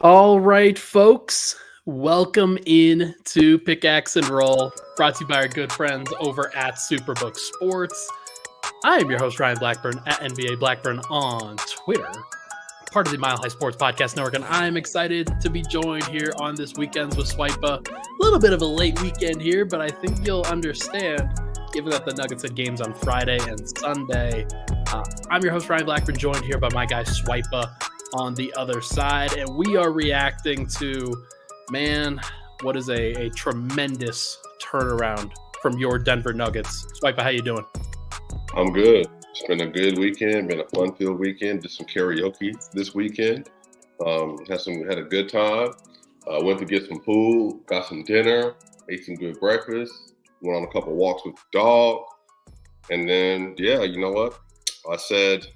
All right, folks, welcome in to Pickaxe and Roll, brought to you by our good friends over at Superbook Sports. I am your host, Ryan Blackburn, at NBA Blackburn on Twitter, part of the Mile High Sports Podcast Network, and I'm excited to be joined here on this Weekends with Swipa. A little bit of a late weekend here, but I think you'll understand, given that the Nuggets had games on Friday and Sunday. I'm your host, Ryan Blackburn, joined here by my guy, Swipa, on the other side, and we are reacting to, man, what is a tremendous turnaround from your Denver Nuggets. Swipa, how you doing? I'm good. It's been a good weekend, been a fun-filled weekend. Did some karaoke this weekend. Had a good time. Went to get some food, got some dinner, ate some good breakfast, went on a couple walks with the dog, and then you know what? I said,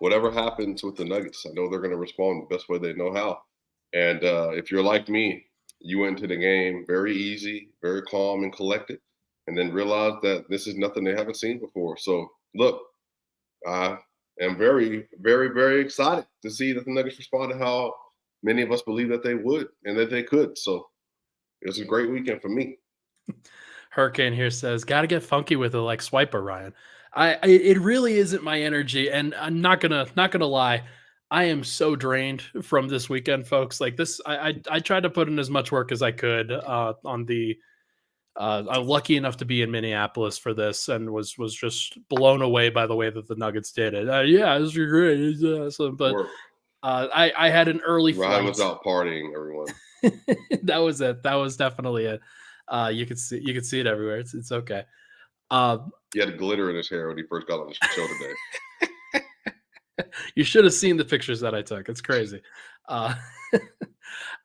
whatever happens with the Nuggets, I know they're going to respond the best way they know how. And if you're like me, you went into the game very easy, very calm and collected, and then realized that this is nothing they haven't seen before. So, look, I am very, very, very excited to see that the Nuggets responded how many of us believe that they would and that they could. So, it was a great weekend for me. Hurricane here says, "Got to get funky with it like Swiper, Ryan." It really isn't my energy, and I'm not gonna lie. I am so drained from this weekend, folks. Like this, I tried to put in as much work as I could on the. I'm lucky enough to be in Minneapolis for this, and was just blown away by the way that the Nuggets did it. Yeah, it was great. It was awesome, but I had an early Ryan flight. was out partying, everyone. That was it. That was definitely it. You could see it everywhere. It's okay. He had glitter in his hair when he first got on the show today. You should have seen the pictures that I took. It's crazy.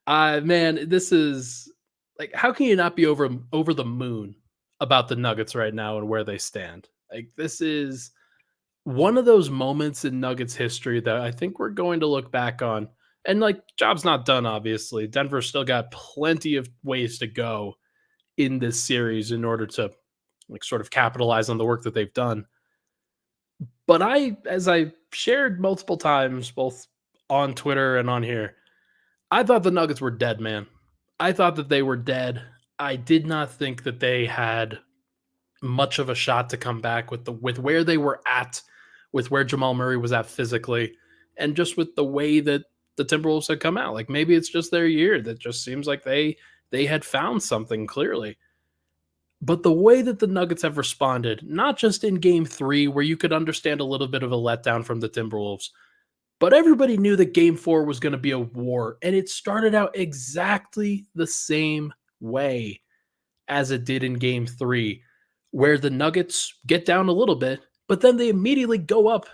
Man, this is like, how can you not be over the moon about the Nuggets right now and where they stand? Like, this is one of those moments in Nuggets history that I think we're going to look back on. And like, job's not done, obviously. Denver's still got plenty of ways to go in this series in order to like sort of capitalize on the work that they've done. But as I shared multiple times, both on Twitter and on here, I thought the Nuggets were dead, man. I thought that they were dead. I did not think that they had much of a shot to come back with where they were at, with where Jamal Murray was at physically, and just with the way that the Timberwolves had come out. Like, maybe it's just their year. That just seems like they had found something clearly. But the way that the Nuggets have responded, not just in game 3, where you could understand a little bit of a letdown from the Timberwolves, but everybody knew that game 4 was going to be a war, and it started out exactly the same way as it did in game 3, where the Nuggets get down a little bit, but then they immediately go up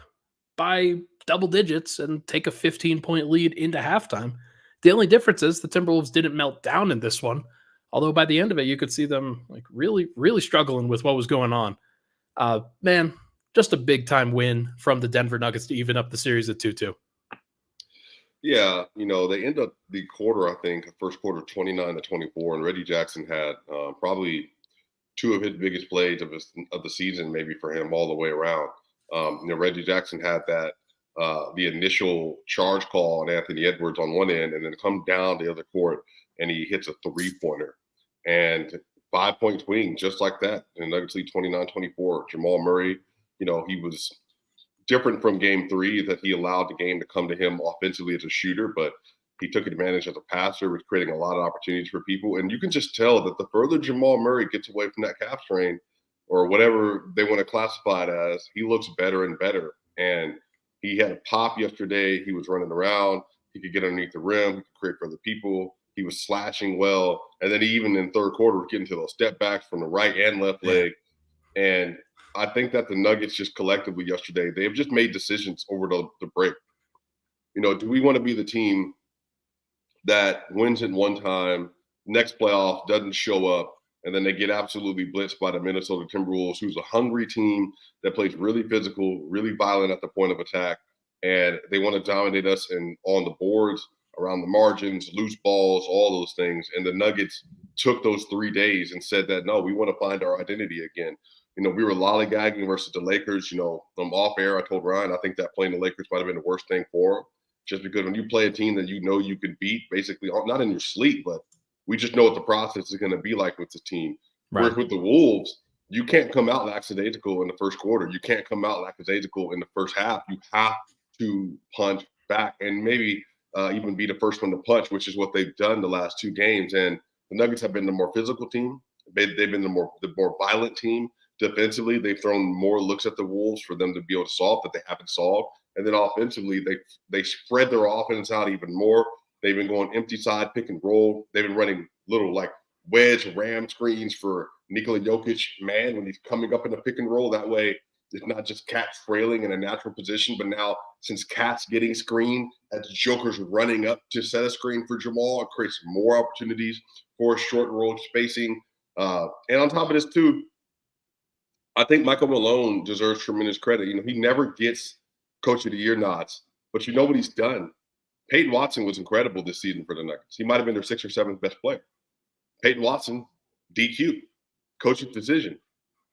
by double digits and take a 15-point lead into halftime. The only difference is the Timberwolves didn't melt down in this one, although by the end of it, you could see them like really, really struggling with what was going on. Man, just a big-time win from the Denver Nuggets to even up the series at 2-2. Yeah, they end up the quarter, I think, first quarter 29-24, and Reggie Jackson had probably two of his biggest plays of the season, maybe for him all the way around. Reggie Jackson had that the initial charge call on Anthony Edwards on one end, and then come down the other court, and he hits a three-pointer. And 5-point swing, just like that. And Nuggets lead 29-24. Jamal Murray, he was different from game 3, that he allowed the game to come to him offensively as a shooter, but he took advantage as a passer, was creating a lot of opportunities for people. And you can just tell that the further Jamal Murray gets away from that calf strain, or whatever they want to classify it as, he looks better and better. And he had a pop yesterday. He was running around. He could get underneath the rim. He could create for other people. He was slashing well. And then even in third quarter, getting to those step backs from the right and left leg. And I think that the Nuggets just collectively yesterday, they've just made decisions over the break. Do we want to be the team that wins it one time, next playoff doesn't show up, and then they get absolutely blitzed by the Minnesota Timberwolves, who's a hungry team that plays really physical, really violent at the point of attack, and they want to dominate us on the boards, around the margins, loose balls, all those things. And the Nuggets took those 3 days and said that, no, we want to find our identity again. We were lollygagging versus the Lakers. From off air, I told Ryan, I think that playing the Lakers might have been the worst thing for them. just because when you play a team that you know you can beat, basically not in your sleep, but we just know what the process is going to be like with the team. Right. Whereas with the Wolves, you can't come out lackadaisical in the first quarter. You can't come out lackadaisical in the first half. You have to punch back and maybe even be the first one to punch, which is what they've done the last 2 games. And the Nuggets have been the more physical team. They've been the more violent team defensively. They've thrown more looks at the Wolves for them to be able to solve that they haven't solved. And then offensively, they spread their offense out even more. They've been going empty side, pick and roll. They've been running little like wedge ram screens for Nikola Jokic, man, when he's coming up in the pick and roll. That way, it's not just Cat's trailing in a natural position, but now since Cat's getting screened, as Joker's running up to set a screen for Jamal, it creates more opportunities for short roll spacing. And on top of this, too, I think Michael Malone deserves tremendous credit. You know, he never gets Coach of the Year nods, but you know what he's done? Peyton Watson was incredible this season for the Nuggets. He might have been their 6th or 7th best player. Peyton Watson, DQ, coach's decision,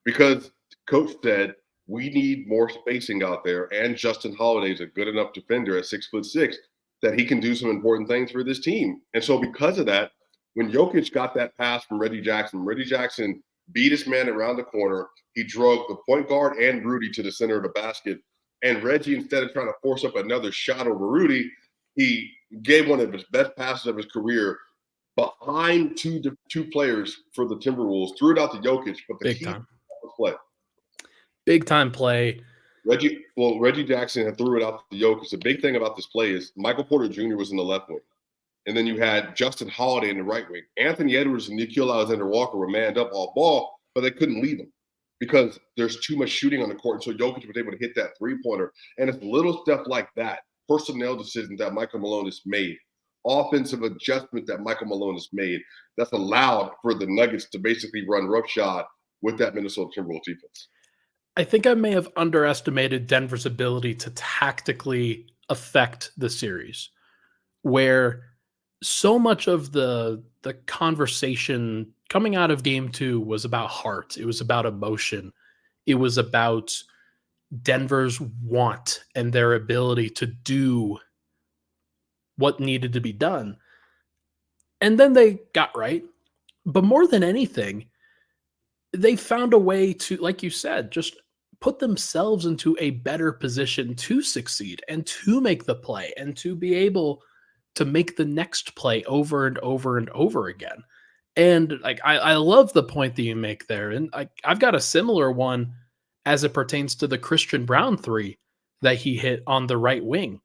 because coach said, we need more spacing out there, and Justin Holiday's a good enough defender at 6'6" that he can do some important things for this team. And so because of that, when Jokic got that pass from Reggie Jackson beat his man around the corner. He drug the point guard and Rudy to the center of the basket. And Reggie, instead of trying to force up another shot over Rudy, he gave one of his best passes of his career behind two players for the Timberwolves, threw it out to Jokic, but the key was play. Big time play. Reggie Jackson had threw it out to Jokic. The big thing about this play is Michael Porter Jr. was in the left wing. And then you had Justin Holiday in the right wing. Anthony Edwards and Nickeil Alexander-Walker were manned up off ball, but they couldn't leave him because there's too much shooting on the court. And so Jokic was able to hit that three-pointer. And it's little stuff like that, personnel decisions that Michael Malone has made, offensive adjustment that Michael Malone has made, that's allowed for the Nuggets to basically run roughshod with that Minnesota Timberwolves defense. I think I may have underestimated Denver's ability to tactically affect the series, where so much of the conversation coming out of game 2 was about heart. It was about emotion. It was about Denver's want and their ability to do what needed to be done. And then they got right. But more than anything, they found a way to, like you said, just put themselves into a better position to succeed and to make the play and to be able to make the next play over and over and over again. And like I love the point that you make there. And I've got a similar one as it pertains to the Christian Brown 3 that he hit on the right wing.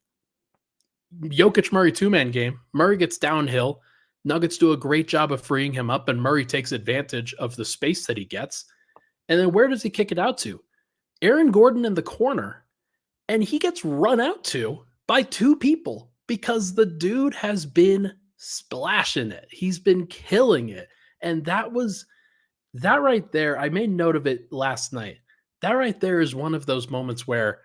Jokic Murray 2-man game. Murray gets downhill. Nuggets do a great job of freeing him up, and Murray takes advantage of the space that he gets. And then where does he kick it out to? Aaron Gordon in the corner. And he gets run out to by 2 people because the dude has been splashing it. He's been killing it. And that right there, I made note of it last night. That right there is one of those moments where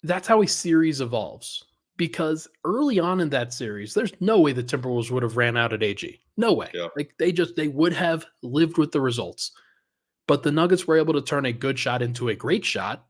that's how a series evolves. Because early on in that series, there's no way the Timberwolves would have ran out at AG. No way. Yeah. Like they would have lived with the results. But the Nuggets were able to turn a good shot into a great shot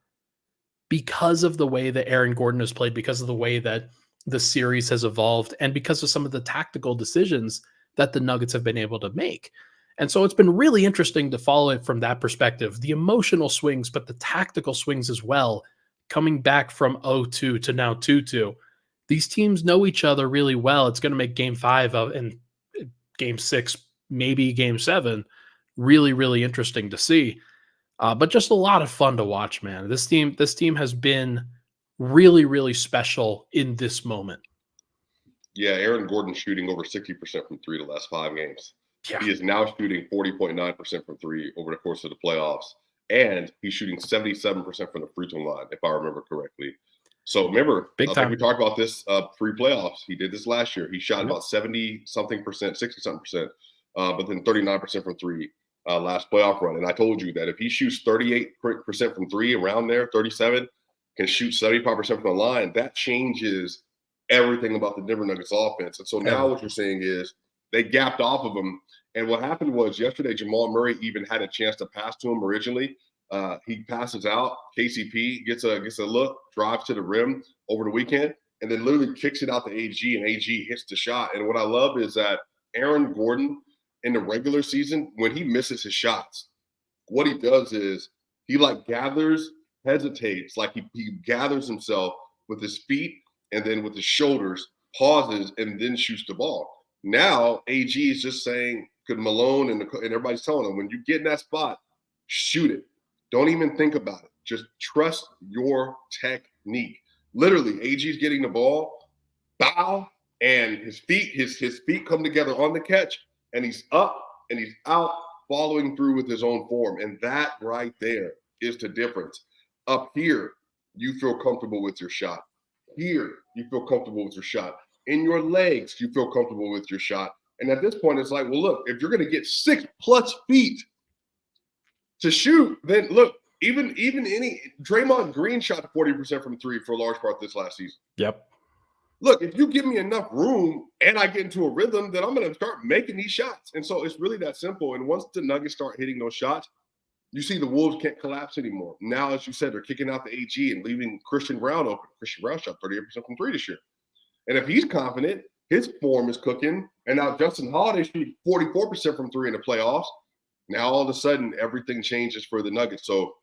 because of the way that Aaron Gordon has played, because of the way that the series has evolved, and because of some of the tactical decisions that the Nuggets have been able to make. And so it's been really interesting to follow it from that perspective, the emotional swings, but the tactical swings as well, coming back from 0-2 to now 2-2. These teams know each other really well. It's going to make game 5 and game 6, maybe game 7, really, really interesting to see. But just a lot of fun to watch, man. This team has been really, really special in this moment. Yeah, Aaron Gordon shooting over 60% from 3 the last 5 games. Yeah. He is now shooting 40.9% from 3 over the course of the playoffs. And he's shooting 77% from the free throw line, if I remember correctly. So remember, I think we talked about this pre-playoffs. He did this last year. He shot about 70-something percent, 60-something percent, but then 39% from 3 last playoff run. And I told you that if he shoots 38% from 3, around there, 37, can shoot 75% from the line, that changes everything about the Denver Nuggets offense. And so now what you're saying is they gapped off of him. And what happened was yesterday, Jamal Murray even had a chance to pass to him originally. He passes out. KCP gets a look, drives to the rim over the weekend. and then literally kicks it out to AG, and AG hits the shot. And what I love is that Aaron Gordon in the regular season, when he misses his shots, what he does is he like gathers, hesitates, like he gathers himself with his feet and then with his shoulders, pauses, and then shoots the ball. Now AG is just saying, because Malone and everybody's telling him, when you get in that spot, shoot it. Don't even think about it. Just trust your technique. Literally, AG's getting the ball, bow, and his feet come together on the catch, and he's up and he's out, following through with his own form. And that right there is the difference. Up here, you feel comfortable with your shot. Here, you feel comfortable with your shot. In your legs, you feel comfortable with your shot. And at this point, it's like, well, look, if you're going to get 6+ feet to shoot, then look, even any Draymond Green shot 40% from three for a large part this last season. Yep. Look, if you give me enough room and I get into a rhythm, then I'm going to start making these shots. And so it's really that simple. And once the Nuggets start hitting those shots, you see the Wolves can't collapse anymore. Now, as you said, they're kicking out the AG and leaving Christian Brown open. Christian Brown shot 38% from three this year. And if he's confident, his form is cooking. And now Justin Holiday shoots 44% from three in the playoffs. Now, all of a sudden, everything changes for the Nuggets. So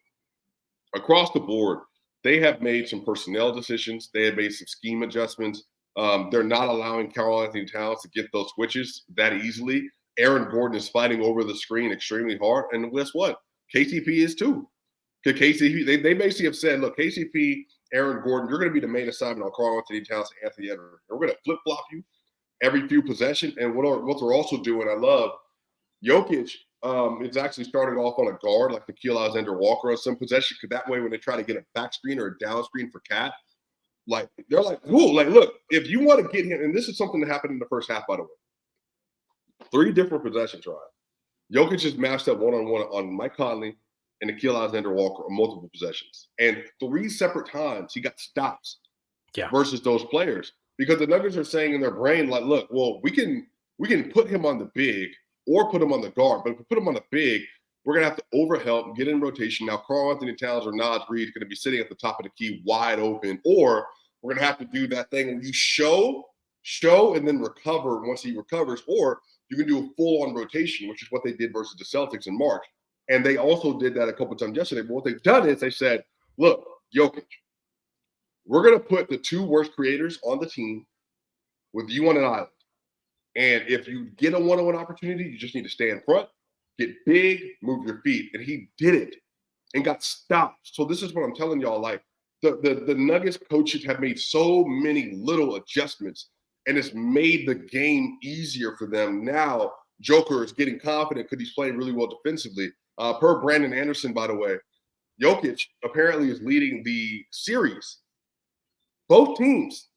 across the board, they have made some personnel decisions. They have made some scheme adjustments. They're not allowing Karl-Anthony Towns to get those switches that easily. Aaron Gordon is fighting over the screen extremely hard. And guess what? KCP is too. Because KCP, they basically have said, look, KCP, Aaron Gordon, you're going to be the main assignment on Karl-Anthony Towns and Anthony Edwards. And we're going to flip-flop you every few possessions. And what they're also doing, I love, Jokic is actually starting off on a guard like Nickeil Alexander-Walker on some possession, because that way when they try to get a back screen or a down screen for Cat, like they're like, ooh, like, look, if you want to get him, and this is something that happened in the first half, by the way. 3 different possessions, right? Jokic just matched up one-on-one on Mike Conley and Nickeil Alexander-Walker on multiple possessions. And 3 separate times he got stops versus those players. Because the Nuggets are saying in their brain, like, look, well, we can put him on the big or put him on the guard. But if we put him on the big, we're going to have to overhelp, get in rotation. Now, Karl-Anthony Towns or Naz Reid is going to be sitting at the top of the key wide open. Or we're going to have to do that thing and you show, and then recover once he recovers. Or you can do a full-on rotation, which is what they did versus the Celtics in March. And they also did that a couple times yesterday. But what they've done is they said, look, Jokic, we're going to put the 2 worst creators on the team with you on an island. And if you get a one-on-one opportunity, you just need to stay in front, get big, move your feet. And he did it and got stopped. So this is what I'm telling y'all, like the Nuggets coaches have made so many little adjustments, and it's made the game easier for them. Now, Joker is getting confident because he's playing really well defensively. Per Brandon Anderson, by the way, Jokic apparently is leading the series, both teams,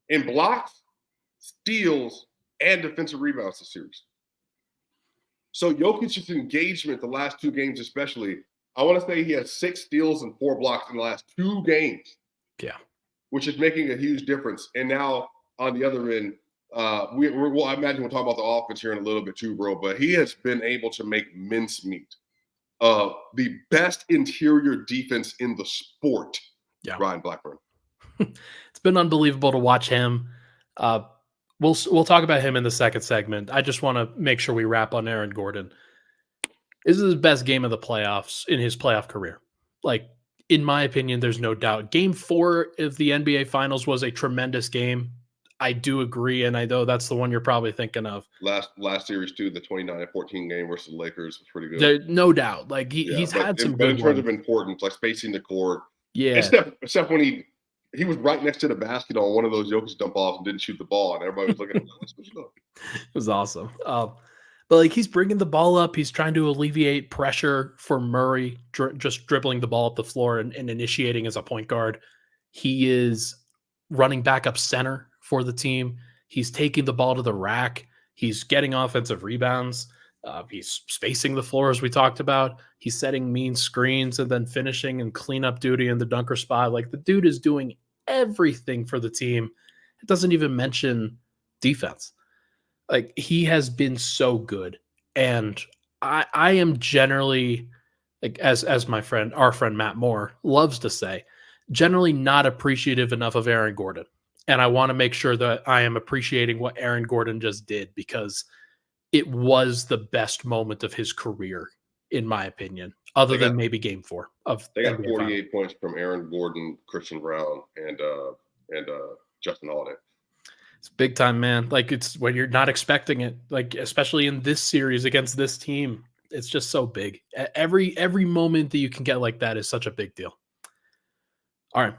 in blocks, steals, and defensive rebounds this series. So Jokic's engagement the last 2 games especially, I want to say he has 6 steals and 4 blocks in the last 2 games. Yeah. Which is making a huge difference. And now on the other end, I imagine we'll talk about the offense here in a little bit too, bro, but he has been able to make mincemeat of the best interior defense in the sport, Ryan Blackburn. It's been unbelievable to watch him. We'll talk about him in the second segment. I just want to make sure we wrap on Aaron Gordon. This is his best game of the playoffs in his playoff career. Like, in my opinion, there's no doubt. Game 4 of the NBA Finals was a tremendous game. I do agree, and I know that's the one you're probably thinking of. Last series too, the 29-14 game versus the Lakers was pretty good. No doubt. Like he's had some but good in terms of importance, like spacing the court. Yeah. Except when he was right next to the basket on one of those Jokic dump offs and didn't shoot the ball, and everybody was looking at him, what's going on? It was awesome. But like he's bringing the ball up, he's trying to alleviate pressure for Murray, just dribbling the ball up the floor and initiating as a point guard. He is running back up center for the team. He's taking the ball to the rack. He's getting offensive rebounds. He's spacing the floor, as we talked about. He's setting mean screens and then finishing and cleanup duty in the dunker spot. Like the dude is doing everything for the team. It doesn't even mention defense. Like he has been so good. And I am generally, like as our friend Matt Moore loves to say, generally not appreciative enough of Aaron Gordon. And I want to make sure that I am appreciating what Aaron Gordon just did, because it was the best moment of his career, in my opinion, other than maybe game 4 of They got NBA 48 points from Aaron Gordon, Christian Brown, and Justin Holiday. It's big time, man. Like, it's when you're not expecting it, like, especially in this series against this team, it's just so big. Every moment that you can get like that is such a big deal. All right,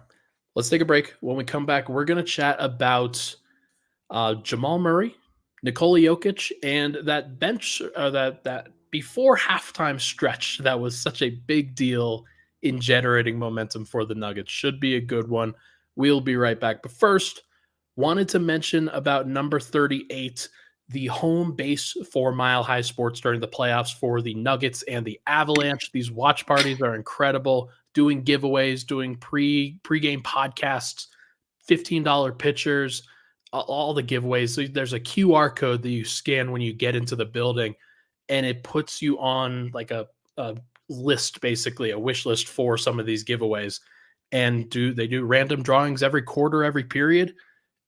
let's take a break. When we come back, we're going to chat about Jamal Murray, Nikola Jokic, and that bench, that before halftime stretch that was such a big deal in generating momentum for the Nuggets. Should be a good one. We'll be right back. But first, wanted to mention about number 38, the home base for Mile High Sports during the playoffs for the Nuggets and the Avalanche. These watch parties are incredible. Doing giveaways, doing pre-game podcasts, $15 pitchers, all the giveaways. So there's a QR code that you scan when you get into the building, and it puts you on like a list, basically a wish list for some of these giveaways. And they do random drawings every quarter, every period,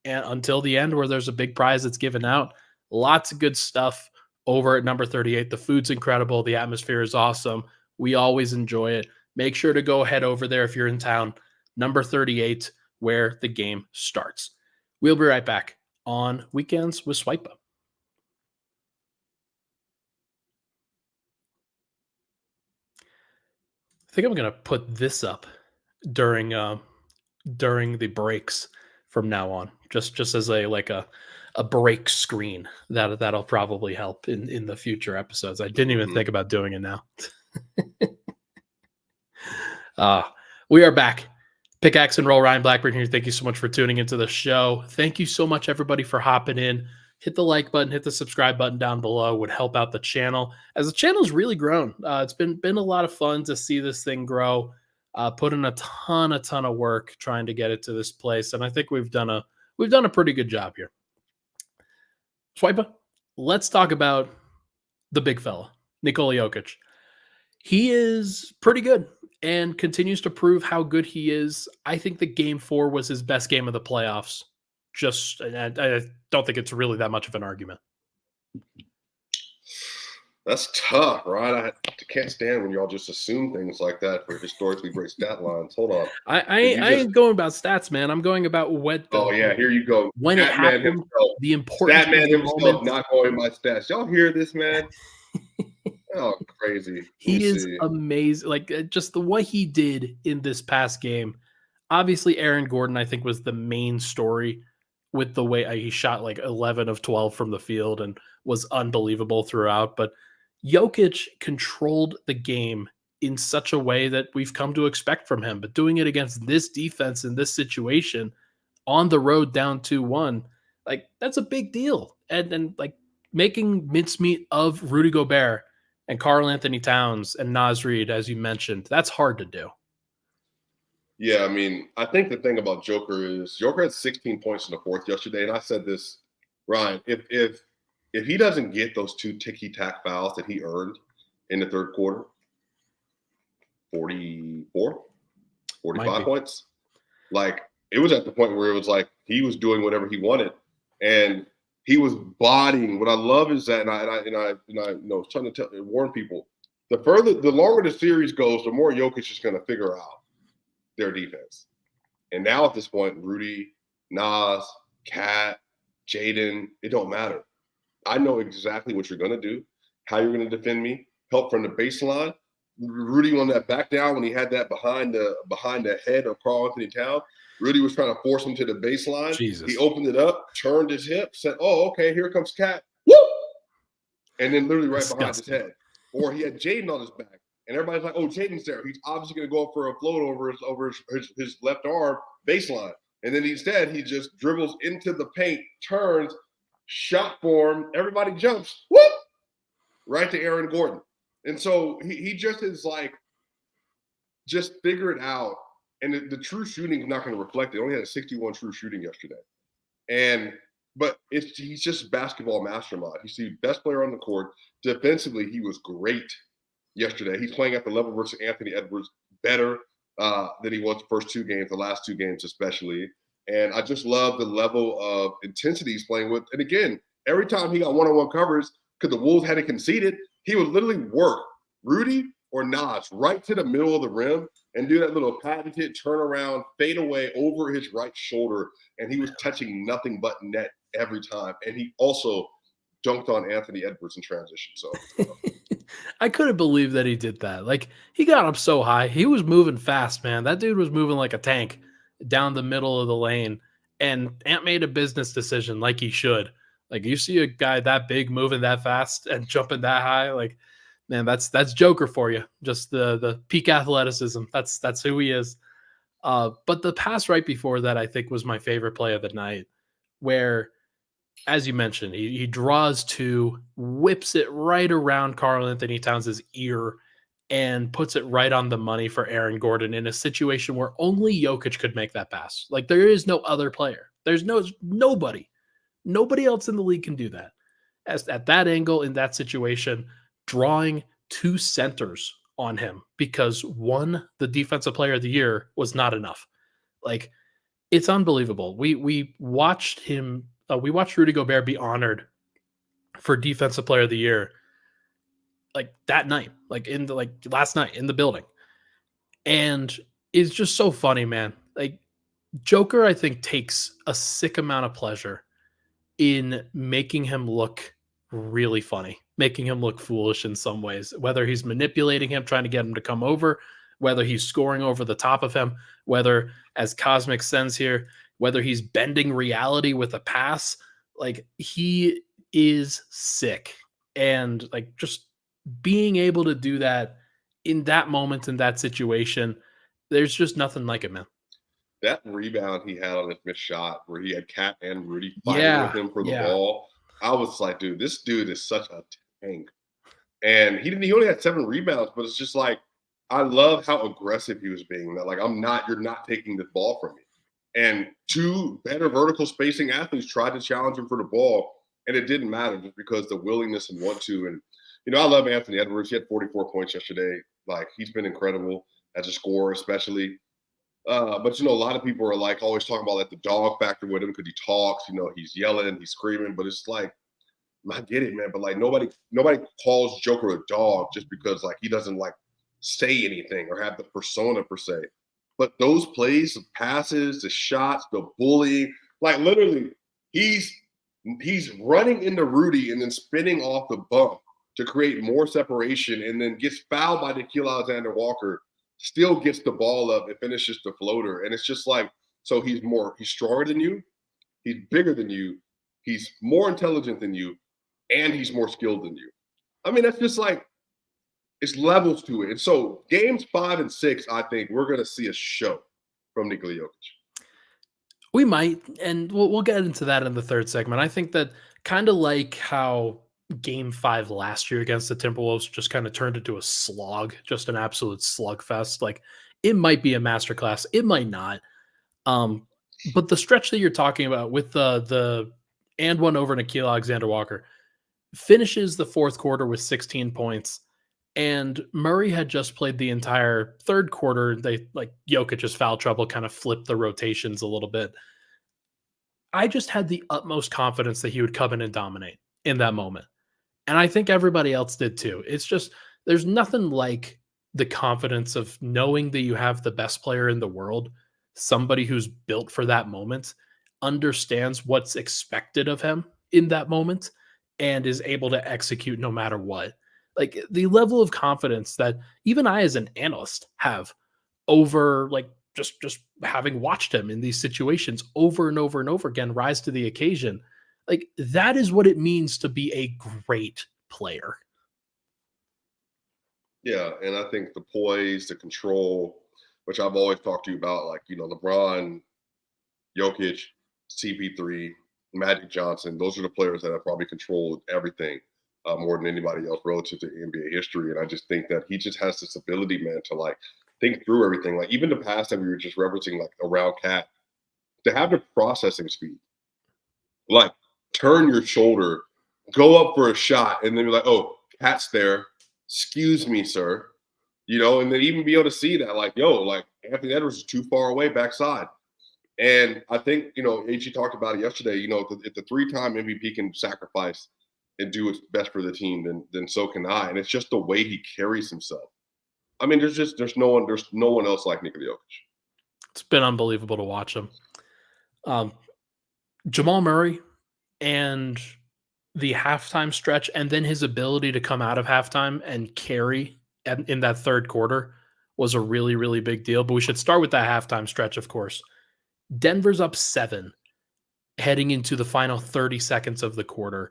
and until the end, where there's a big prize that's given out. Lots of good stuff over at number 38. The food's incredible. The atmosphere is awesome. We always enjoy it. Make sure to go head over there if you're in town. Number 38, where the game starts. We'll be right back on Weekends with Swipa. I think I'm going to put this up during the breaks from now on, just as a break screen. That'll probably help in the future episodes. I didn't even think about doing it now. We are back. Pickaxe and Roll, Ryan Blackburn here. Thank you so much for tuning into the show. Thank you so much, everybody, for hopping in. Hit the like button, hit the subscribe button down below. Would help out the channel, as the channel's really grown. It's been a lot of fun to see this thing grow. Put in a ton of work trying to get it to this place, and I think we've done a pretty good job here. Swipa, let's talk about the big fella, Nikola Jokic. He is pretty good and continues to prove how good he is. I think that game 4 was his best game of the playoffs. I don't think it's really that much of an argument. That's tough, right? I can't stand when y'all just assume things like that for historically great stat lines. Hold on. I ain't going about stats, man. I'm going about what. Here you go. When it happened, the importance Stat man himself, not going by stats. Y'all hear this, man? Oh, crazy. He is amazing. Like, just the what he did in this past game. Obviously, Aaron Gordon, I think, was the main story with the way he shot like 11 of 12 from the field and was unbelievable throughout. But Jokic controlled the game in such a way that we've come to expect from him. But doing it against this defense in this situation on the road down 2-1, like, that's a big deal. And like, making mincemeat of Rudy Gobert and Karl Anthony Towns and Naz Reid, as you mentioned, that's hard to do. Yeah, I mean, I think the thing about Joker is Joker had 16 points in the fourth yesterday, and I said this, Ryan, if he doesn't get those 2 ticky-tack fouls that he earned in the third quarter, 44, 45 points, like, it was at the point where it was like he was doing whatever he wanted, and he was bodying. What I love is that, and I trying to warn people, the longer the series goes, the more Jokic is going to figure out their defense. And now at this point, Rudy, Nas, Cat, Jaden, it don't matter. I know exactly what you're going to do, how you're going to defend me, help from the baseline. Rudy on that back down when he had that behind the head of Karl Anthony Towns, Rudy was trying to force him to the baseline. Jesus. He opened it up, turned his hip, said, "Oh, okay, here comes Cat." Woo! And then literally right behind his head. Or he had Jaden on his back. And everybody's like, "Oh, Jaden's there. He's obviously going to go up for a float over his left arm baseline." And then instead, he just dribbles into the paint, turns, shot form. Everybody jumps. Whoop! Right to Aaron Gordon. And so he just is like, just figure it out. And the true shooting is not going to reflect it. He only had a 61 true shooting yesterday. But he's just a basketball mastermind. He's the best player on the court. Defensively, he was great yesterday. He's playing at the level versus Anthony Edwards better. than he was the first 2 games, the last 2 games especially. And I just love the level of intensity he's playing with. And again, every time he got one-on-one covers, because the Wolves hadn't conceded, he would literally work Rudy or Nas right to the middle of the rim and do that little patented turnaround, fade away over his right shoulder. And he was touching nothing but net every time. And he also dunked on Anthony Edwards in transition. So, I couldn't believe that he did that. Like, he got up so high. He was moving fast, man. That dude was moving like a tank down the middle of the lane. And Ant made a business decision like he should. Like, you see a guy that big moving that fast and jumping that high, like, man, that's Joker for you. Just the peak athleticism. That's who he is. But the pass right before that, I think, was my favorite play of the night, where, as you mentioned, he draws two, whips it right around Karl Anthony Towns' ear, and puts it right on the money for Aaron Gordon in a situation where only Jokic could make that pass. Like, there is no other player. There's nobody. Nobody else in the league can do that. As at that angle in that situation, drawing two centers on him because one, the defensive player of the year, was not enough. Like, it's unbelievable. We watched him. We watched Rudy Gobert be honored for defensive player of the year, like that night, like last night in the building, and it's just so funny, man. Like, Joker, I think, takes a sick amount of pleasure in making him look really funny, making him look foolish in some ways, whether he's manipulating him, trying to get him to come over, whether he's scoring over the top of him, whether, as Cosmic sends here, whether he's bending reality with a pass. Like, he is sick. And like, just being able to do that in that moment, in that situation, there's just nothing like it, man. that rebound he had on his missed shot where he had Cat and Rudy fighting with Yeah. him for the Yeah. ball, I was like, dude, this dude is such a tank. And he only had 7 rebounds, but it's just like, I love how aggressive he was being. That like, you're not taking this ball from me. And 2 better vertical spacing athletes tried to challenge him for the ball, and it didn't matter just because the willingness and want to. And I love Anthony Edwards. He had 44 points yesterday. Like, he's been incredible as a scorer, especially. But a lot of people are like always talking about like the dog factor with him because he talks. He's yelling, he's screaming, but it's like, I get it, man. But like, nobody calls Joker a dog just because like he doesn't like say anything or have the persona per se. But those plays, the passes, the shots, the bullying, like literally, he's running into Rudy and then spinning off the bump to create more separation, and then gets fouled by Nickeil Alexander-Walker, still gets the ball up and finishes the floater. And it's just like, so he's stronger than you, he's bigger than you, he's more intelligent than you, and he's more skilled than you. I mean, that's just like, it's levels to it. And so games 5 and 6, I think we're going to see a show from Nikola Jokic. We might, and we'll get into that in the third segment. I think that, kind of like how Game 5 last year against the Timberwolves just kind of turned into a slog, just an absolute slugfest. Like, it might be a masterclass, it might not. But the stretch that you're talking about with the and one over Nickeil Alexander-Walker finishes the fourth quarter with 16 points. And Murray had just played the entire third quarter. They, like, Jokic's foul trouble kind of flipped the rotations a little bit. I just had the utmost confidence that he would come in and dominate in that moment. And I think everybody else did too. It's just, there's nothing like the confidence of knowing that you have the best player in the world, somebody who's built for that moment, understands what's expected of him in that moment, and is able to execute no matter what. Like, the level of confidence that even I, as an analyst, have over, like, just having watched him in these situations over and over and over again rise to the occasion. Like, that is what it means to be a great player. Yeah, and I think the poise, the control, which I've always talked to you about, like, LeBron, Jokic, CP3, Magic Johnson, those are the players that have probably controlled everything more than anybody else relative to NBA history. And I just think that he just has this ability, man, to like think through everything. Like, even the pass that we were just referencing, like around Cat, to have the processing speed, like turn your shoulder, go up for a shot, and then be like, oh, Cat's there. Excuse me, sir. and then even be able to see that, like, like Anthony Edwards is too far away backside. And I think, AG talked about it yesterday, if the 3-time MVP can sacrifice and do what's best for the team, then so can I. And it's just the way he carries himself. I mean, there's no one else like Nikola Jokic. It's been unbelievable to watch him. Jamal Murray and the halftime stretch, and then his ability to come out of halftime and carry in that third quarter was a really, really big deal. But we should start with that halftime stretch, of course. Denver's up 7 heading into the final 30 seconds of the quarter,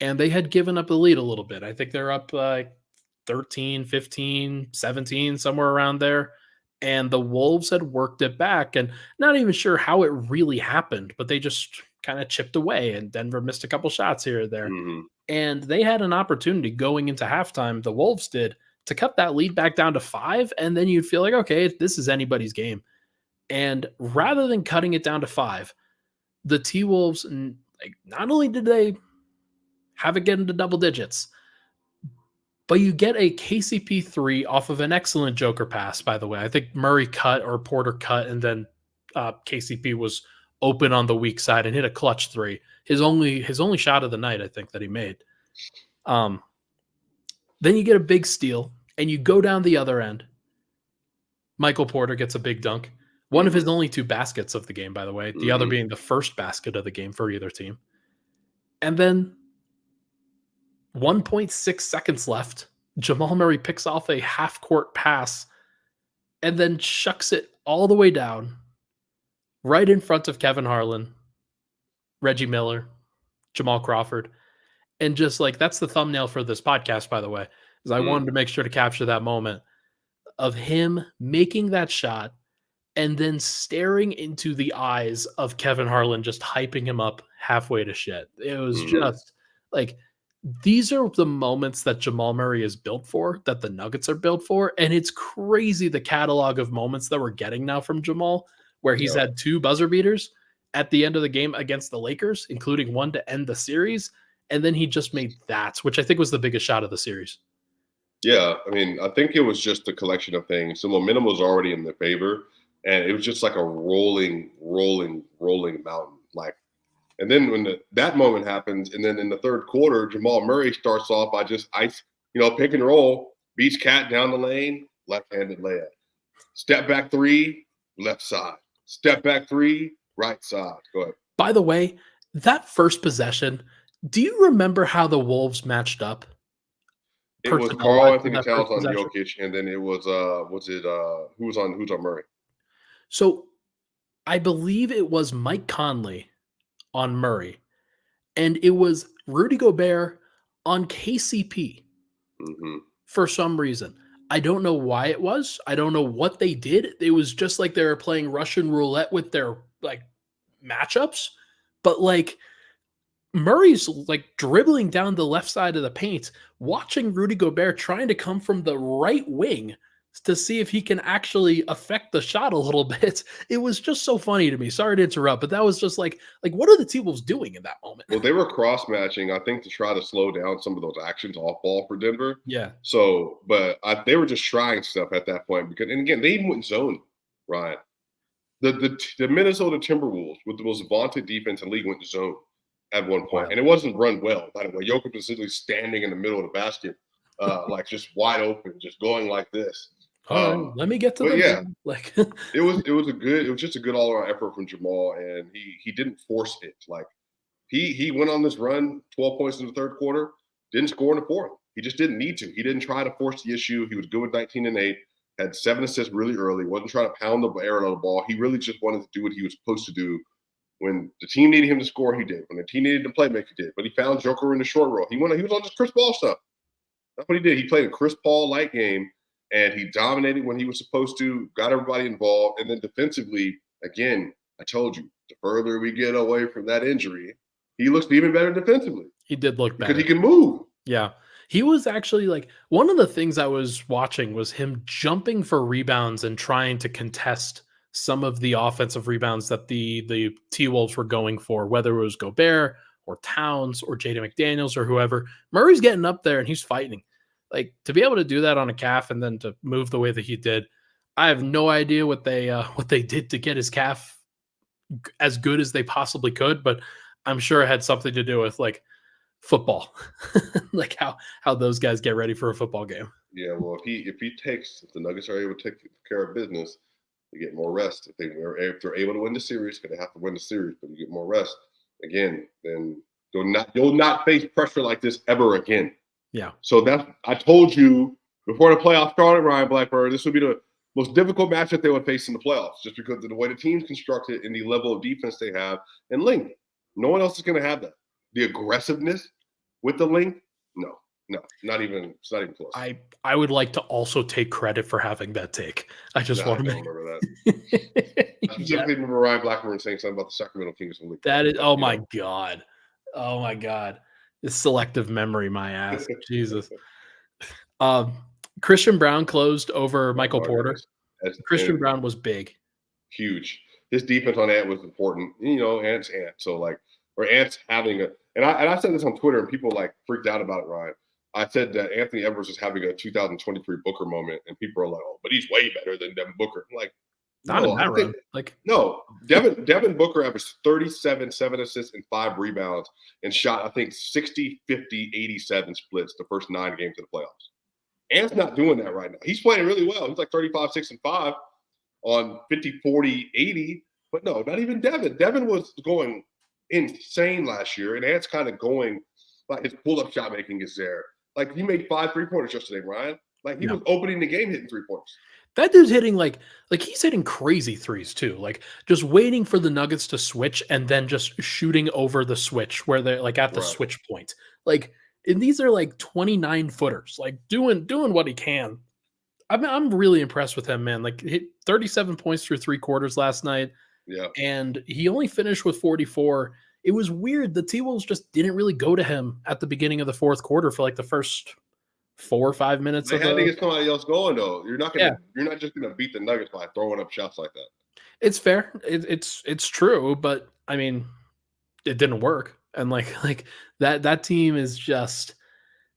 and they had given up the lead a little bit. I think they're up 13, 15, 17, somewhere around there. And the Wolves had worked it back, and not even sure how it really happened, but they just kind of chipped away, and Denver missed a couple shots here or there. Mm-hmm. And they had an opportunity going into halftime, the Wolves did, to cut that lead back down to 5, and then you'd feel like, okay, this is anybody's game. And rather than cutting it down to 5, the T-Wolves, not only did they have it get into double digits, but you get a KCP 3 off of an excellent Joker pass, by the way. I think Murray cut or Porter cut, and then KCP was open on the weak side and hit a clutch 3. His only shot of the night, I think, that he made. Then you get a big steal, and you go down the other end. Michael Porter gets a big dunk. One of his only 2 baskets of the game, by the way. The other being the first basket of the game for either team. And then 1.6 seconds left. Jamal Murray picks off a half-court pass and then chucks it all the way down right in front of Kevin Harlan, Reggie Miller, Jamal Crawford. And just that's the thumbnail for this podcast, by the way, is I wanted to make sure to capture that moment of him making that shot and then staring into the eyes of Kevin Harlan, just hyping him up halfway to shit. It was just these are the moments that Jamal Murray is built for, that the Nuggets are built for. And it's crazy the catalog of moments that we're getting now from Jamal, where he's had 2 buzzer beaters at the end of the game against the Lakers, including one to end the series. And then he just made that, which I think was the biggest shot of the series. Yeah, I mean, I think it was just a collection of things. The momentum was already in their favor, and it was just like a rolling mountain. And then when that moment happens, and then in the third quarter, Jamal Murray starts off by just pick and roll, beats Cat down the lane, left-handed layup. Step back 3, left side. Step back 3, right side. Go ahead. By the way, that first possession, do you remember how the Wolves matched up? It was Karl-Anthony Towns on Jokic, and then it was who was on Murray? So I believe it was Mike Conley on Murray, and it was Rudy Gobert on KCP for some reason. I don't know why it was. I don't know what they did. It was just like they were playing Russian roulette with their matchups, but Murray's dribbling down the left side of the paint, watching Rudy Gobert trying to come from the right wing to see if he can actually affect the shot a little bit. It was just so funny to me. Sorry to interrupt, but that was just like what are the T-Wolves doing in that moment? Well, they were cross-matching, I think, to try to slow down some of those actions off ball for Denver. Yeah. So, but they were just trying stuff at that point because, and again, they even went zone, Ryan. The Minnesota Timberwolves, with the most vaunted defense in the league, went zone at one point. Wow. And it wasn't run well, by the way. Jokic was simply standing in the middle of the basket, just wide open, just going like this. All right, let me get to the it was just a good all around effort from Jamal, and he didn't force it. He went on this run, 12 points in the third quarter, didn't score in the fourth. He just didn't need to. He didn't try to force the issue. He was good with 19 and 8, had 7 assists really early, wasn't trying to pound the air out of the ball. He really just wanted to do what he was supposed to do. When the team needed him to score, he did. When the team needed to play make, he did. But he found Joker in the short roll. He was on just Chris Paul stuff. That's what he did. He played a Chris Paul-like game. And he dominated when he was supposed to, got everybody involved. And then defensively, again, I told you, the further we get away from that injury, he looks even better defensively. He did look better. Because he can move. Yeah. He was actually one of the things I was watching was him jumping for rebounds and trying to contest some of the offensive rebounds that the T-Wolves were going for, whether it was Gobert or Towns or Jaden McDaniels or whoever. Murray's getting up there and he's fighting. Like, to be able to do that on a calf and then to move the way that he did, I have no idea what they did to get his calf as good as they possibly could, but I'm sure it had something to do with, like, football, like how those guys get ready for a football game. Yeah, well, if the Nuggets are able to take care of business, they get more rest. If they're able to win the series, because they have to win the series, but you get more rest again, then you'll not face pressure like this ever again. Yeah. So I told you before the playoffs started, Ryan Blackburn, this would be the most difficult match that they would face in the playoffs, just because of the way the team's constructed and the level of defense they have and length. No one else is going to have that. The aggressiveness with the length, no, not even. It's not even close. I would like to also take credit for having that take. I just want to remember that. I specifically remember Ryan Blackburn saying something about the Sacramento Kings. That is, oh my god, this selective memory, my ass, Jesus. Christian Brown closed over Michael Porter. Christian Brown was big, huge. His defense on Ant was important. Ant's Ant. So Ant's having and I said this on Twitter and people like freaked out about it, Ryan. I said that Anthony Edwards is having a 2023 Booker moment, and people are like, "Oh, but he's way better than Devin Booker." I'm like, not in that run. No, Devin Booker averaged 37, 7 assists, and 5 rebounds, and shot, I think, 60, 50, 87 splits the first 9 games of the playoffs. Ant's not doing that right now. He's playing really well. He's like 35, 6, and 5 on 50, 40, 80. But no, not even Devin. Devin was going insane last year, and Ant's kind of going, like, his pull-up shot making is there. Like, he made 5 3-pointers yesterday, Ryan. Like, he was opening the game hitting 3-pointers. That dude's hitting like he's hitting crazy threes too. Like, just waiting for the Nuggets to switch and then just shooting over the switch where they're like at the switch point. Like, and these are like 29 footers, like doing what he can. I'm really impressed with him, man. Like, hit 37 points through 3 quarters last night. Yeah. And he only finished with 44. It was weird. The T-Wolves just didn't really go to him at the beginning of the fourth quarter for like the first 4 or 5 minutes. They had to get somebody else going though. You're not just gonna beat the Nuggets by throwing up shots like that. It's fair. It's true, but I mean, it didn't work. And like that team is just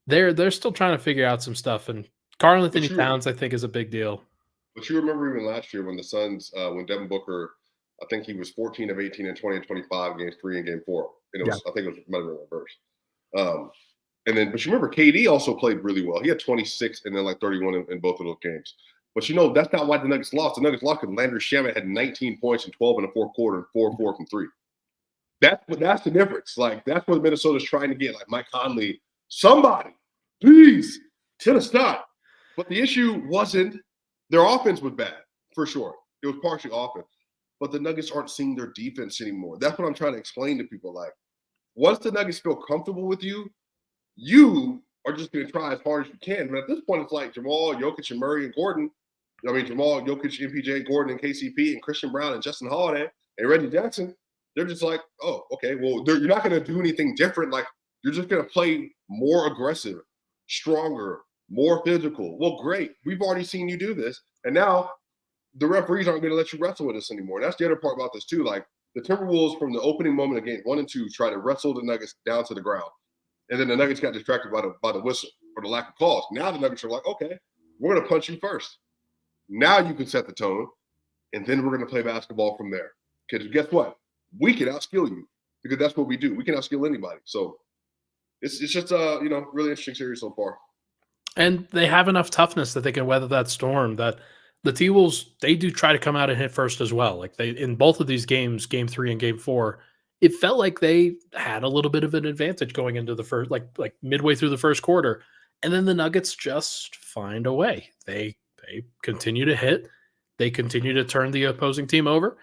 they're still trying to figure out some stuff. And Karl-Anthony Towns, I think, is a big deal. But you remember even last year when the Suns, when Devin Booker, I think he was 14 of 18 in 20 and 25 games 3 and game 4. And I think it might have been reverse. But you remember KD also played really well. He had 26 and then like 31 in both of those games. But that's not why the Nuggets lost. The Nuggets lost because Landry Shamet had 19 points and 12 in the fourth quarter and 4 from 3. That's the difference. Like, that's what Minnesota's trying to get. Like, Mike Conley, somebody, please, to the stop. But the issue wasn't their offense was bad, for sure. It was partially offense. But the Nuggets aren't seeing their defense anymore. That's what I'm trying to explain to people. Like, once the Nuggets feel comfortable with you, you are just going to try as hard as you can. But at this point, it's like Jamal, Jokic, and Murray and Gordon. Jamal, Jokic, MPJ, Gordon, and KCP, and Christian Brown, and Justin Holiday, and Reggie Jackson. They're just like, oh, okay, well, you're not going to do anything different. Like, you're just going to play more aggressive, stronger, more physical. Well, great. We've already seen you do this. And now the referees aren't going to let you wrestle with us anymore. And that's the other part about this, too. Like, the Timberwolves, from the opening moment of games 1 and 2, try to wrestle the Nuggets down to the ground. And then the Nuggets got distracted by the whistle or the lack of calls. Now the Nuggets are like, okay, we're going to punch you first. Now you can set the tone, and then we're going to play basketball from there. Because guess what? We can outskill you, because that's what we do. We can outskill anybody. So it's just really interesting series so far. And they have enough toughness that they can weather that storm. That the T-Wolves, they do try to come out and hit first as well. Like, they, in both of these games, game 3 and game 4, it felt like they had a little bit of an advantage going into the first, like midway through the first quarter. And then the Nuggets just find a way. They continue to hit. They continue to turn the opposing team over.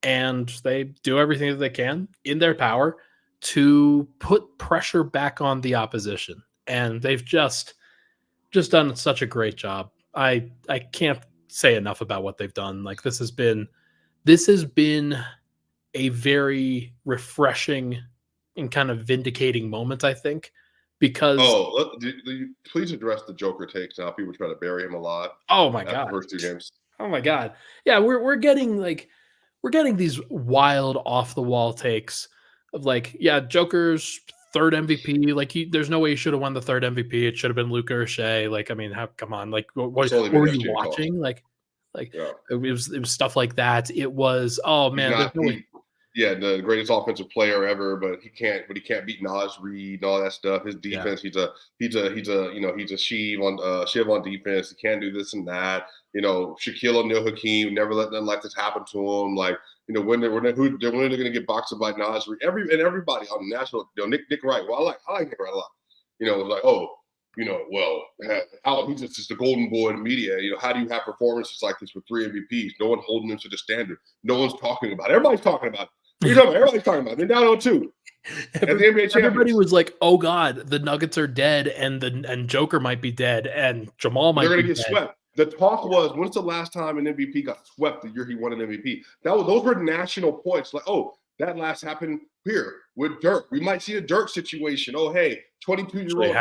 And they do everything that they can in their power to put pressure back on the opposition. And they've just done such a great job. I can't say enough about what they've done. Like, this has been a very refreshing and kind of vindicating moment, I think, because please address the Joker takes now. People try to bury him alive. Oh my god, the first 2 games. Oh my god, yeah, we're getting these wild off the wall takes of like, yeah, Joker's third MVP. Like there's no way he should have won the third MVP. It should have been Luka or Shea. Like, I mean, come on. Like, what It's only been were you SJ Cole. watching? Like Yeah. it was stuff like that. It was, oh He's man, there's not no way. the greatest offensive player ever, but he can't beat Nas Reed and all that stuff. His defense, he's a Shiv on defense. He can't do this and that. Shaquille O'Neal, Hakeem, never let nothing like this happen to him. Like, when they're going to get boxed up by Nas Reed, everybody on the national, Nick Wright. Well, I like Nick Wright a lot. It was like, he's just the golden boy in the media. How do you have performances like this with 3 MVPs? No one holding them to the standard. No one's talking about it. Everybody's talking about it. Everybody's talking about it. They're down 0-2 at the NBA champions. Everybody was like, "Oh God, the Nuggets are dead, and Joker might be dead, and Jamal might." They're going to get swept. The talk was, when's the last time an MVP got swept the year he won an MVP? Those were national points. Like, that last happened here with Dirk. We might see a Dirk situation. Oh, hey, 22-year-old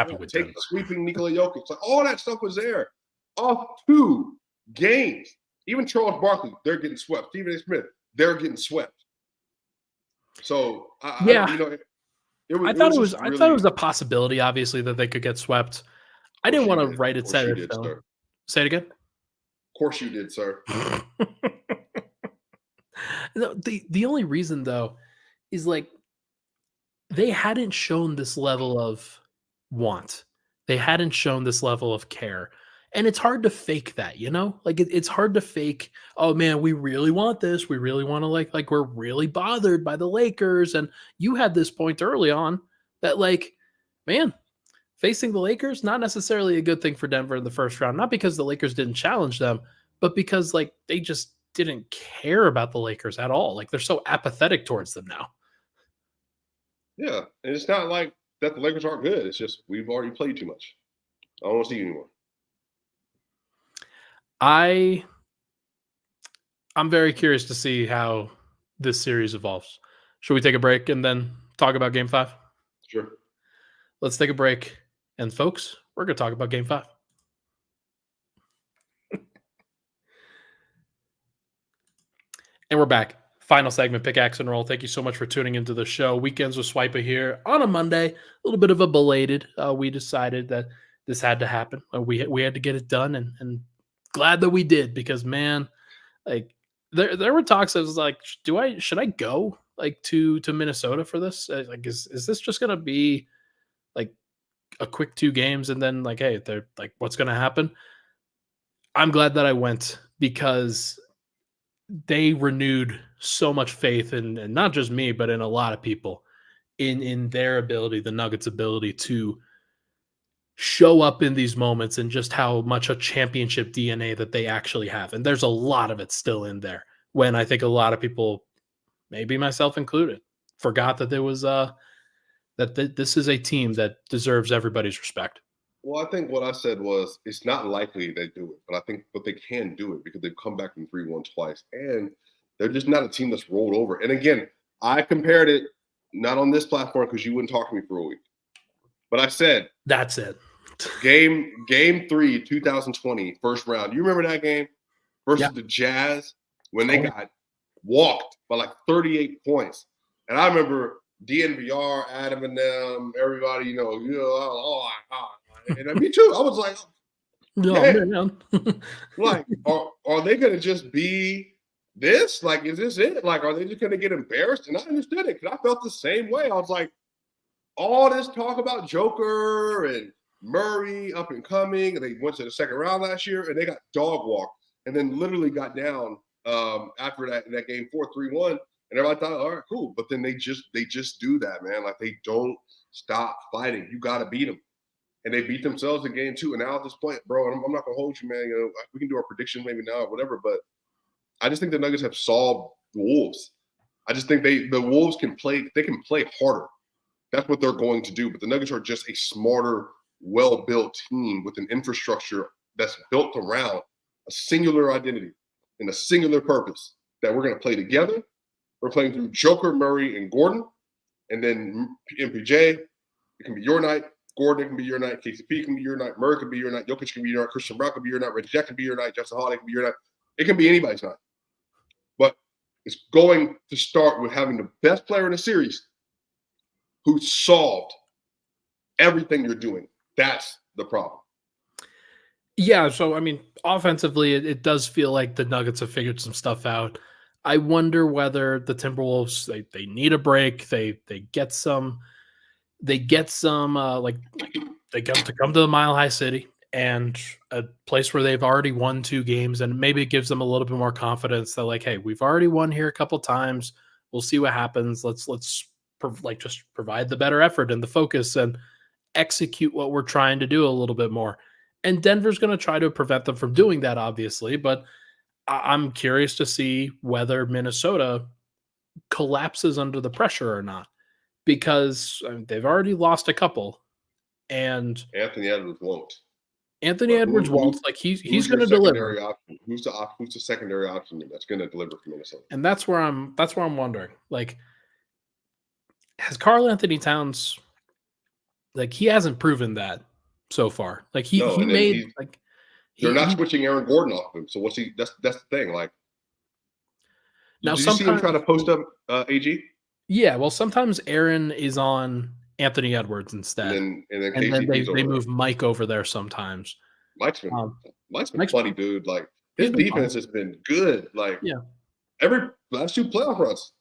sweeping Nikola Jokic. Like, all that stuff was there. Off 2 games. Even Charles Barkley, they're getting swept. Stephen A. Smith, they're getting swept. So I thought it was a possibility, obviously, that they could get swept. I didn't want to write it set in stone. Say it again. Of course you did, sir. No, the only reason though is like they hadn't shown this level of want. They hadn't shown this level of care. And it's hard to fake that, Like it's hard to fake, oh man, we really want this. We really want to like we're really bothered by the Lakers. And you had this point early on that like, man, facing the Lakers, not necessarily a good thing for Denver in the first round. Not because the Lakers didn't challenge them, but because like they just didn't care about the Lakers at all. Like they're so apathetic towards them now. Yeah. And it's not like that the Lakers aren't good. It's just we've already played too much. I don't want to see you anymore. I'm very curious to see how this series evolves. Should we take a break and then talk about Game 5? Sure. Let's take a break. And folks, we're going to talk about Game 5. And we're back. Final segment, Pickaxe and Roll. Thank you so much for tuning into the show. Weekends with Swipa here on a Monday. A little bit of a belated. We decided that this had to happen. We had to get it done, and glad that we did, because man, like there were talks. I was like, should I go like to Minnesota for this? Like, is this just gonna be like a quick 2 games and then like, hey, they're like, what's gonna happen? I'm glad that I went, because they renewed so much faith in, and not just me, but in a lot of people, in their ability, the Nuggets' ability to show up in these moments, and just how much a championship DNA that they actually have. And there's a lot of it still in there, when I think a lot of people, maybe myself included, forgot that there was this is a team that deserves everybody's respect. Well, I think what I said was, it's not likely they do it, but I think they can do it because they've come back from 3-1 twice, and they're just not a team that's rolled over. And again, I compared it, not on this platform because you wouldn't talk to me for a week, but I said, that's it. Game 3, 2020, first round. You remember that game versus the Jazz, when they got walked by like 38 points? And I remember DNVR, Adam and them, everybody, and me too. I was like, man. Like, are they going to just be this? Like, is this it? Like, are they just going to get embarrassed? And I understood it, because I felt the same way. I was like, all this talk about Joker and Murray up and coming, and they went to the second round last year, and they got dog walked, and then literally got down after that game 4-3-1, and everybody thought, all right, cool. But then they just do that, man. Like, they don't stop fighting. You got to beat them. And they beat themselves in game 2. And now at this point, bro, I'm not going to hold you, man. We can do our predictions maybe now or whatever, but I just think the Nuggets have solved the Wolves. I just think the Wolves can play harder. That's what they're going to do. But the Nuggets are just a smarter, well-built team with an infrastructure that's built around a singular identity and a singular purpose, that we're going to play together. We're playing through Joker, Murray, and Gordon. And then MPJ, it can be your night. Gordon can be your night. KCP can be your night. Murray can be your night. Jokic can be your night. Christian Brown can be your night. Reggie Jackson can be your night. Justin Holiday can be your night. It can be anybody's night. But it's going to start with having the best player in the series who solved everything you're doing. That's the problem. Yeah, so I mean, offensively, it does feel like the Nuggets have figured some stuff out. I wonder whether the Timberwolves they need a break. They get some like they come to the Mile High City and a place where they've already won 2 games, and maybe it gives them a little bit more confidence that like, hey, we've already won here a couple times. We'll see what happens. Let's just provide the better effort and the focus and execute what we're trying to do a little bit more. And Denver's going to try to prevent them from doing that, obviously. But I'm curious to see whether Minnesota collapses under the pressure or not, because they've already lost a couple. And Anthony Edwards won't. Anthony Edwards won't. Like he's going to deliver. Option? Who's the secondary option that's going to deliver for Minnesota? And that's where I'm wondering. Like, has Karl Anthony Towns, like, he hasn't proven that so far. Like he made like they're not switching Aaron Gordon off him. So what's he? That's the thing. Like, now did you see him try to post up AG? Yeah, well, sometimes Aaron is on Anthony Edwards instead, and then they move Mike over there sometimes. Mike's been funny, dude. Like his defense has been good. Like every last 2 playoff runs.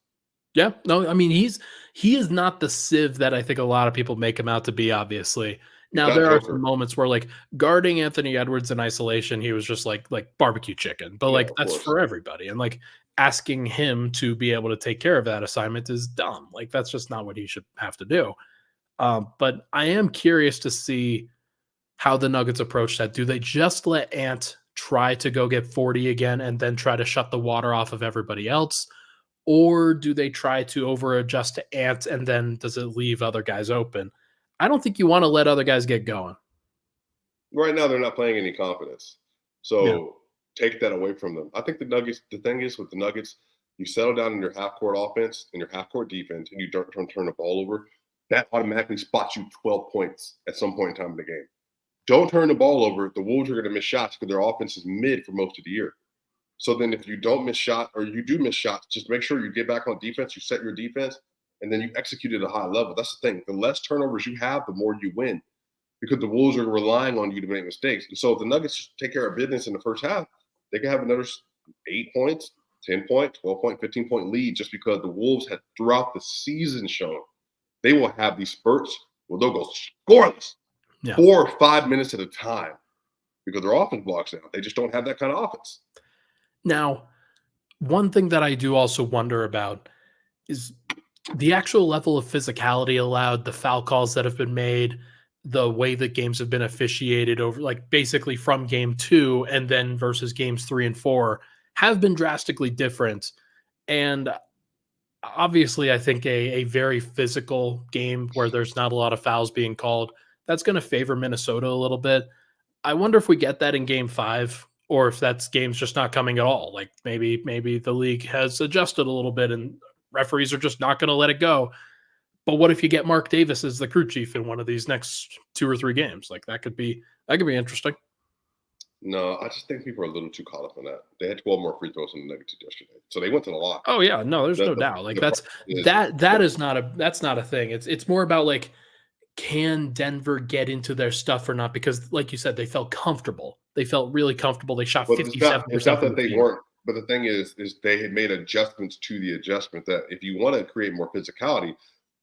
Yeah, no, I mean he is not the sieve that I think a lot of people make him out to be. Obviously, now there are some moments where like guarding Anthony Edwards in isolation, he was just like barbecue chicken. But like that's for everybody, and like asking him to be able to take care of that assignment is dumb. Like that's just not what he should have to do. But I am curious to see how the Nuggets approach that. Do they just let Ant try to go get 40 again and then try to shut the water off of everybody else? Or do they try to over adjust to Ant and then does it leave other guys open? I don't think you want to let other guys get going. Right now, they're not playing any confidence. So take that away from them. I think the thing is with the Nuggets, you settle down in your half-court offense and your half-court defense and you don't turn the ball over, that automatically spots you 12 points at some point in time in the game. Don't turn the ball over. The Wolves are going to miss shots because their offense is mid for most of the year. So then if you don't miss shot or you do miss shots, just make sure you get back on defense, you set your defense, and then you execute at a high level. That's the thing. The less turnovers you have, the more you win because the Wolves are relying on you to make mistakes. And so if the Nuggets take care of business in the first half, they can have another 8 points, 10 point, 12 point, 15 point lead just because the Wolves had throughout the season shown they will have these spurts where they'll go scoreless 4 or 5 minutes at a time because their offense blocks out. They just don't have that kind of offense. Now, one thing that I do also wonder about is the actual level of physicality allowed, the foul calls that have been made, the way that games have been officiated over, like basically from game 2 and then versus games 3 and 4 have been drastically different. And obviously, I think a very physical game where there's not a lot of fouls being called, that's going to favor Minnesota a little bit. I wonder if we get that in game 5 or if that's game's just not coming at all. Like maybe the league has adjusted a little bit and referees are just not going to let it go. But what if you get Mark Davis as the crew chief in one of these next 2 or 3 games? Like that could be interesting. No, I just think people are a little too caught up on that. They had 12 more free throws than the Nuggets yesterday, so they went to the lock. Oh yeah, no, there's no doubt. Like that's not a thing. It's more about like, can Denver get into their stuff or not? Because like you said, they felt comfortable. They felt really comfortable. They shot 57%. It's not that they weren't, but the thing is they had made adjustments to the adjustment that if you want to create more physicality,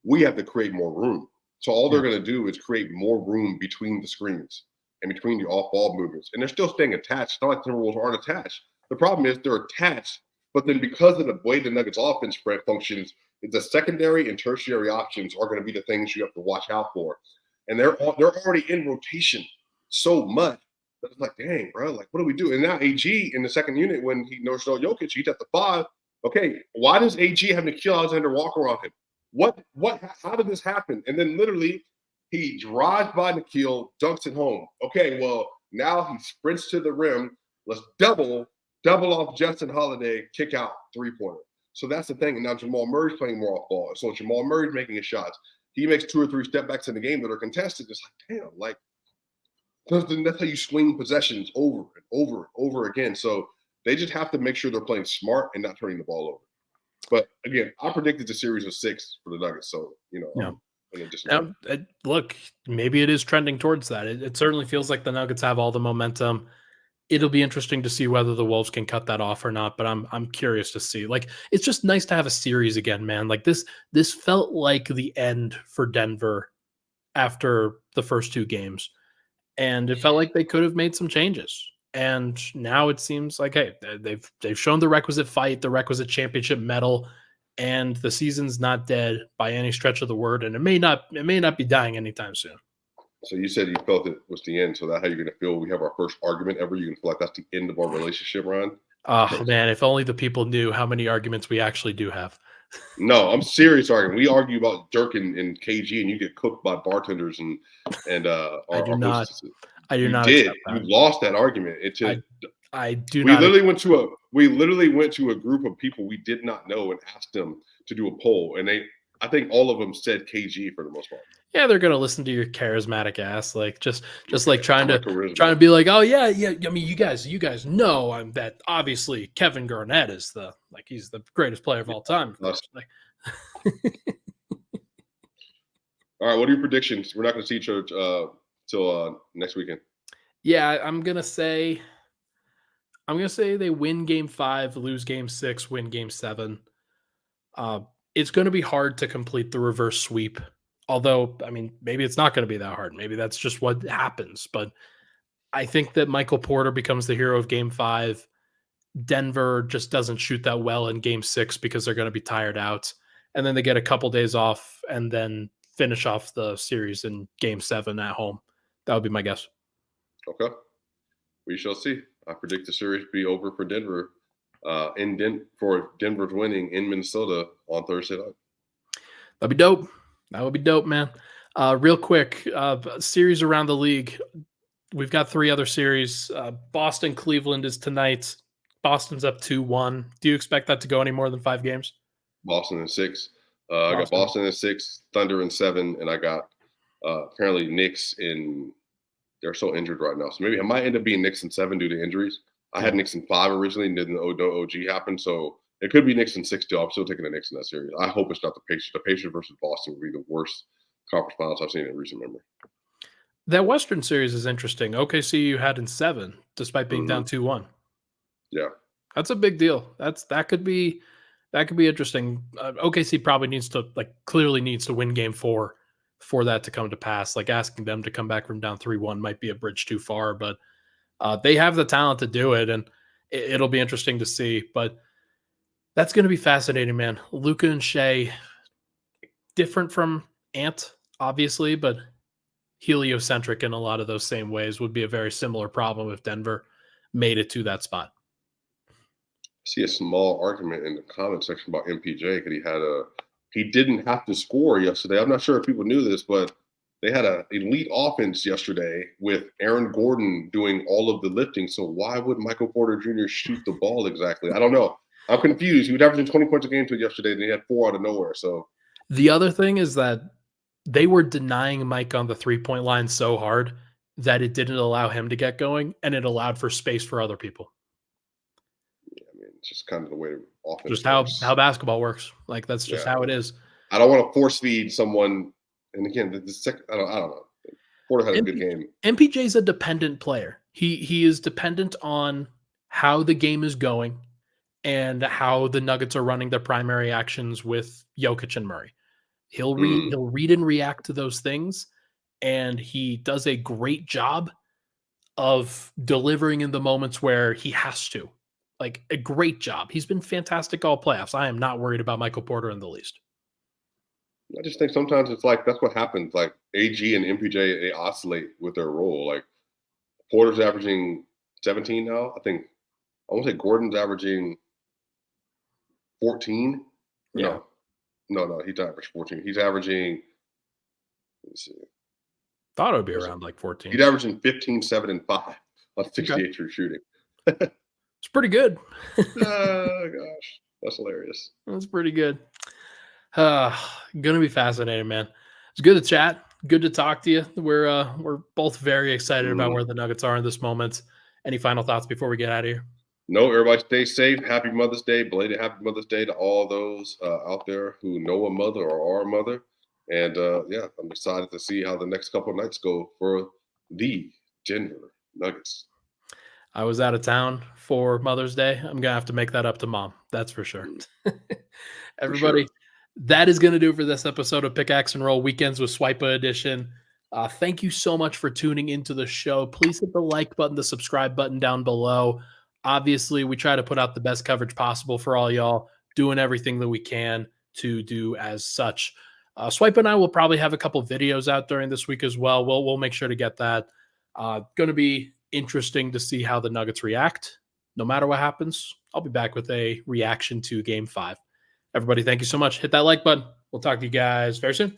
we have to create more room. So all they're going to do is create more room between the screens and between the off-ball movements. And they're still staying attached. It's not like the Timberwolves aren't attached. The problem is they're attached, but then because of the way the Nuggets offense spread functions, the secondary and tertiary options are going to be the things you have to watch out for. And they're already in rotation so much. It's like, dang, bro, like, what do we do? And now AG in the second unit, when he knows Jokic, he's at the 5. Okay, why does AG have Nikola Alexander walk around him? How did this happen? And then literally he drives by Nikola, dunks it home. Okay, well, now he sprints to the rim. Let's double off Justin Holiday, kick out 3-pointer. So that's the thing. And now Jamal Murray's playing more off ball. So Jamal Murray's making his shots. He makes 2 or 3 step backs in the game that are contested. It's like, damn, like that's how you swing possessions over and over and over again. So they just have to make sure they're playing smart and not turning the ball over. But again, I predicted the series of 6 for the Nuggets. So, in a distant way. Look, maybe it is trending towards that. It certainly feels like the Nuggets have all the momentum. It'll be interesting to see whether the Wolves can cut that off or not, but I'm curious to see. Like, it's just nice to have a series again, man. Like this felt like the end for Denver after the first two games. And it felt like they could have made some changes. And now it seems like, hey, they've shown the requisite fight, the requisite championship medal, and the season's not dead by any stretch of the word, and it may not be dying anytime soon. So you said you felt it was the end. So that's how you're going to feel. We have our first argument ever. You're going to feel like that's the end of our relationship, Ryan? Oh man, if only the people knew how many arguments we actually do have. No, I'm serious arguing. We argue about Dirk and KG, and you get cooked by bartenders and our hostesses. I do not. You lost that argument. I do we not. We literally went to a group of people we did not know and asked them to do a poll, and I think all of them said KG for the most part. Yeah, they're gonna listen to your charismatic ass, like just like trying to be like, oh yeah. I mean, you guys know I'm that obviously Kevin Garnett is he's the greatest player of all time. Like, all right, what are your predictions? We're not going to see each other till next weekend. Yeah, I'm gonna say they win Game 5, lose Game 6, win Game 7. It's going to be hard to complete the reverse sweep. Although, I mean, maybe it's not going to be that hard. Maybe that's just what happens. But I think that Michael Porter becomes the hero of Game 5. Denver just doesn't shoot that well in Game 6 because they're going to be tired out. And then they get a couple days off and then finish off the series in Game 7 at home. That would be my guess. Okay. We shall see. I predict the series be over for Denver for Denver's winning in Minnesota on Thursday night. That'd be dope. That would be dope, man. Real quick, series around the league. We've got 3 other series. Boston, Cleveland is tonight. Boston's up 2-1. Do you expect that to go any more than 5 games? Boston in 6. I got Boston in 6, Thunder in 7, and I got apparently Knicks in. They're so injured right now, so maybe it might end up being Knicks in 7 due to injuries. I had Knicks in 5 originally, and then no OG happened, so it could be Knicks in 6 still. I'm still taking the Knicks in that series. I hope it's not the Pacers. The Pacers versus Boston would be the worst conference finals I've seen in recent memory. That Western series is interesting. OKC you had in 7, despite being down 2-1. Yeah, that's a big deal. That could be interesting. OKC probably clearly needs to win Game 4 for that to come to pass. Like, asking them to come back from down 3-1 might be a bridge too far, but they have the talent to do it, and it'll be interesting to see. But that's going to be fascinating, man. Luka and Shea, different from Ant, obviously, but heliocentric in a lot of those same ways. Would be a very similar problem if Denver made it to that spot. I see a small argument in the comment section about MPJ because he didn't have to score yesterday. I'm not sure if people knew this, but they had an elite offense yesterday with Aaron Gordon doing all of the lifting. So why would Michael Porter Jr. shoot the ball exactly? I don't know. I'm confused. He was averaging 20 points a game to yesterday, and he had 4 out of nowhere. So the other thing is that they were denying Mike on the 3-point line so hard that it didn't allow him to get going, and it allowed for space for other people. Yeah, I mean, it's just kind of the way offense just how basketball works. Like, that's just how it is. I don't want to force feed someone. And again, I don't know. Porter had a good game. MPJ's a dependent player. He is dependent on how the game is going and how the Nuggets are running their primary actions with Jokic and Murray. He'll read and react to those things, and he does a great job of delivering in the moments where he has to. Like, a great job. He's been fantastic all playoffs. I am not worried about Michael Porter in the least. I just think sometimes it's like that's what happens. Like, AG and MPJ, they oscillate with their role. Like, Porter's averaging 17 now. I want to say Gordon's averaging 14. Yeah. No, he's averaged 14. He's averaging, let's see. Thought it would be around like 14. He's averaging 15, 7, and 5 on 68 true shooting. It's pretty good. Oh, gosh. That's hilarious. That's pretty good. Gonna be fascinating, man. It's good to chat. Good to talk to you. We're both very excited about where the Nuggets are in this moment. Any final thoughts before we get out of here? No, everybody stay safe. Happy Mother's Day. Belated Happy Mother's Day to all those out there who know a mother or are a mother. And yeah, I'm excited to see how the next couple of nights go for the Denver Nuggets. I was out of town for Mother's Day. I'm gonna have to make that up to mom. That's for sure. Mm, for Everybody, sure. that is gonna do it for this episode of Pickaxe and Roll Weekends with Swipa Edition. Thank you so much for tuning into the show. Please hit the like button, the subscribe button down below. Obviously, we try to put out the best coverage possible for all y'all, doing everything that we can to do as such. Swipe and I will probably have a couple videos out during this week as well. We'll make sure to get that. Going to be interesting to see how the Nuggets react. No matter what happens, I'll be back with a reaction to Game 5. Everybody, thank you so much. Hit that like button. We'll talk to you guys very soon.